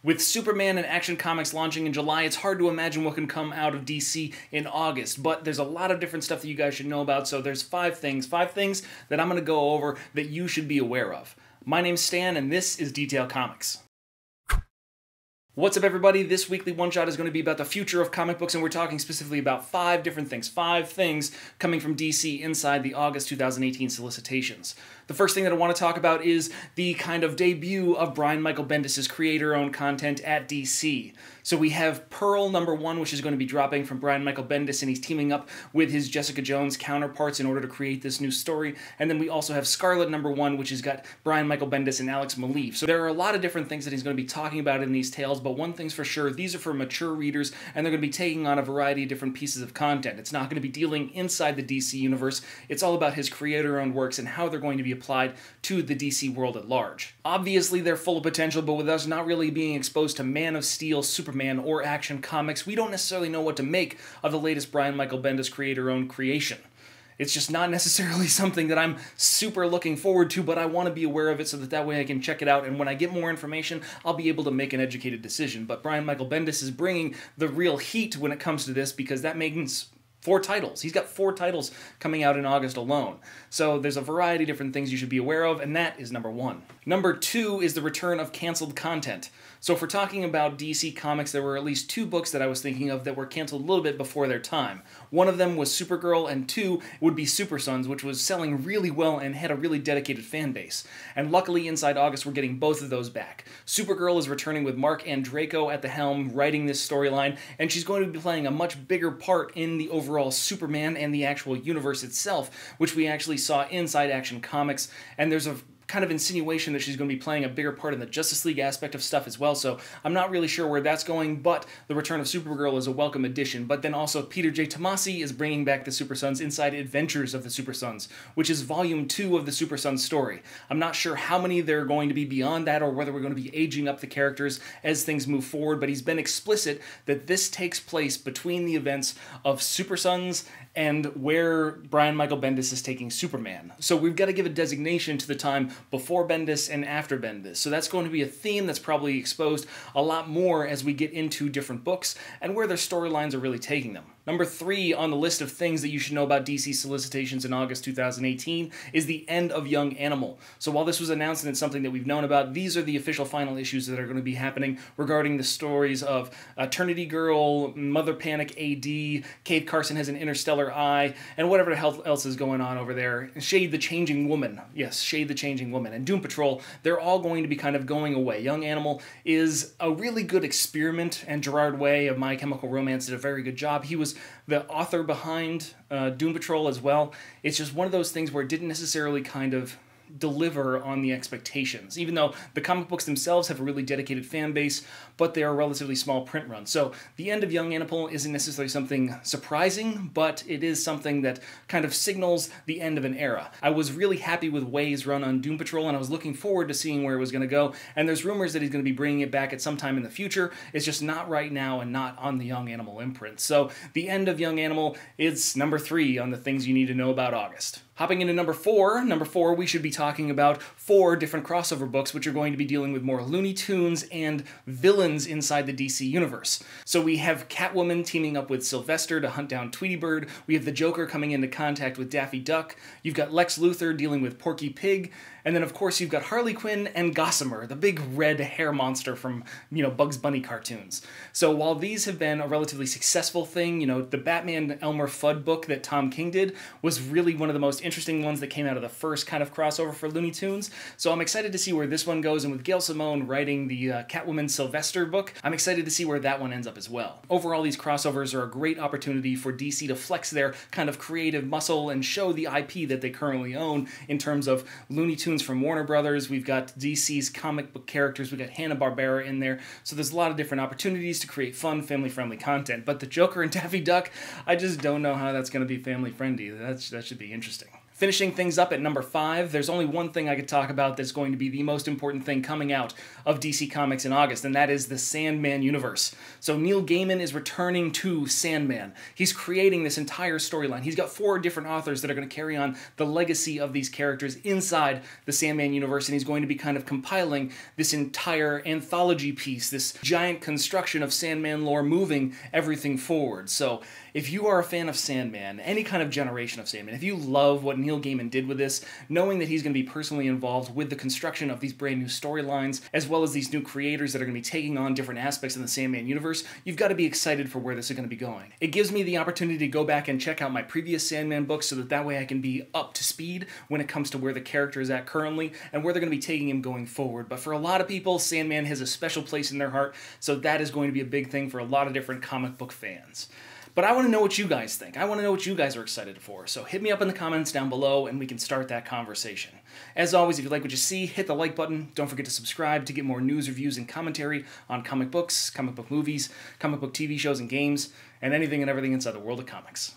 With Superman and Action Comics launching in July, it's hard to imagine what can come out of DC in August, but there's a lot of different stuff that you guys should know about, so there's five things that I'm going to go over that you should be aware of. My name's Stan, and this is Detail Comics. What's up, everybody? This weekly one-shot is going to be about the future of comic books, and we're talking specifically about five things coming from DC inside the August 2018 solicitations. The first thing that I want to talk about is the kind of debut of Brian Michael Bendis' creator-owned content at DC. So we have Pearl #1, which is going to be dropping from Brian Michael Bendis, and he's teaming up with his Jessica Jones counterparts in order to create this new story. And then we also have Scarlet #1, which has got Brian Michael Bendis and Alex Maleev. So there are a lot of different things that he's going to be talking about in these tales, but one thing's for sure, these are for mature readers, and they're going to be taking on a variety of different pieces of content. It's not going to be dealing inside the DC universe. It's all about his creator-owned works and how they're going to be applied to the DC world at large. Obviously, they're full of potential, but with us not really being exposed to Man of Steel, Superman, or Action Comics, we don't necessarily know what to make of the latest Brian Michael Bendis creator-owned creation. It's just not necessarily something that I'm super looking forward to, but I want to be aware of it so that way I can check it out, and when I get more information, I'll be able to make an educated decision. But Brian Michael Bendis is bringing the real heat when it comes to this, because that means 4 titles. He's got 4 titles coming out in August alone. So there's a variety of different things you should be aware of, and that is #1. #2 is the return of canceled content. So if we're talking about DC Comics, there were at least 2 books that I was thinking of that were canceled a little bit before their time. One of them was Supergirl, and 2 would be Super Sons, which was selling really well and had a really dedicated fan base. And luckily, inside August, we're getting both of those back. Supergirl is returning with Mark Andreyko at the helm, writing this storyline, and she's going to be playing a much bigger part in the overall Superman and the actual universe itself, which we actually saw inside Action Comics, and there's a kind of insinuation that she's going to be playing a bigger part in the Justice League aspect of stuff as well, so I'm not really sure where that's going, but the return of Supergirl is a welcome addition. But then also Peter J. Tomasi is bringing back the Super Sons inside Adventures of the Super Sons, which is volume 2 of the Super Sons story. I'm not sure how many there are going to be beyond that, or whether we're going to be aging up the characters as things move forward, but he's been explicit that this takes place between the events of Super Sons and where Brian Michael Bendis is taking Superman. So we've got to give a designation to the time before Bendis and after Bendis. So that's going to be a theme that's probably exposed a lot more as we get into different books and where their storylines are really taking them. #3 on the list of things that you should know about DC solicitations in August 2018 is the end of Young Animal. So while this was announced and it's something that we've known about, these are the official final issues that are going to be happening regarding the stories of Eternity Girl, Mother Panic AD, Kate Carson has an interstellar eye, and whatever the hell else is going on over there. Shade the Changing Woman. Yes, Shade the Changing Woman. And Doom Patrol, they're all going to be kind of going away. Young Animal is a really good experiment, and Gerard Way of My Chemical Romance did a very good job. He was the author behind Doom Patrol as well. It's just one of those things where it didn't necessarily kind of deliver on the expectations, even though the comic books themselves have a really dedicated fan base, but they are a relatively small print run. So the end of Young Animal isn't necessarily something surprising, but it is something that kind of signals the end of an era. I was really happy with Way's run on Doom Patrol, and I was looking forward to seeing where it was going to go, and there's rumors that he's going to be bringing it back at some time in the future. It's just not right now and not on the Young Animal imprint. So the end of Young Animal is #3 on the things you need to know about August. Hopping into #4, we should be talking about 4 different crossover books which are going to be dealing with more Looney Tunes and villains inside the DC universe. So we have Catwoman teaming up with Sylvester to hunt down Tweety Bird, we have the Joker coming into contact with Daffy Duck, you've got Lex Luthor dealing with Porky Pig, and then of course you've got Harley Quinn and Gossamer, the big red hair monster from, Bugs Bunny cartoons. So while these have been a relatively successful thing, the Batman Elmer Fudd book that Tom King did was really one of the most interesting ones that came out of the first kind of crossover for Looney Tunes. So I'm excited to see where this one goes, and with Gail Simone writing the Catwoman Sylvester book, I'm excited to see where that one ends up as well. Overall, these crossovers are a great opportunity for DC to flex their kind of creative muscle and show the IP that they currently own in terms of Looney Tunes from Warner Brothers, we've got DC's comic book characters, we've got Hanna-Barbera in there, so there's a lot of different opportunities to create fun, family-friendly content. But the Joker and Daffy Duck, I just don't know how that's going to be family-friendly. That should be interesting. Finishing things up at number 5, there's only one thing I could talk about that's going to be the most important thing coming out of DC Comics in August, and that is the Sandman Universe. So Neil Gaiman is returning to Sandman. He's creating this entire storyline. He's got 4 different authors that are going to carry on the legacy of these characters inside the Sandman Universe, and he's going to be kind of compiling this entire anthology piece, this giant construction of Sandman lore, moving everything forward. So if you are a fan of Sandman, any kind of generation of Sandman, if you love what Neil Gaiman did with this, knowing that he's going to be personally involved with the construction of these brand new storylines, as well as these new creators that are going to be taking on different aspects in the Sandman universe, you've got to be excited for where this is going to be going. It gives me the opportunity to go back and check out my previous Sandman books so that way I can be up to speed when it comes to where the character is at currently and where they're going to be taking him going forward. But for a lot of people, Sandman has a special place in their heart, so that is going to be a big thing for a lot of different comic book fans. But I want to know what you guys think. I want to know what you guys are excited for. So hit me up in the comments down below and we can start that conversation. As always, if you like what you see, hit the like button. Don't forget to subscribe to get more news, reviews, and commentary on comic books, comic book movies, comic book TV shows and games, and anything and everything inside the world of comics.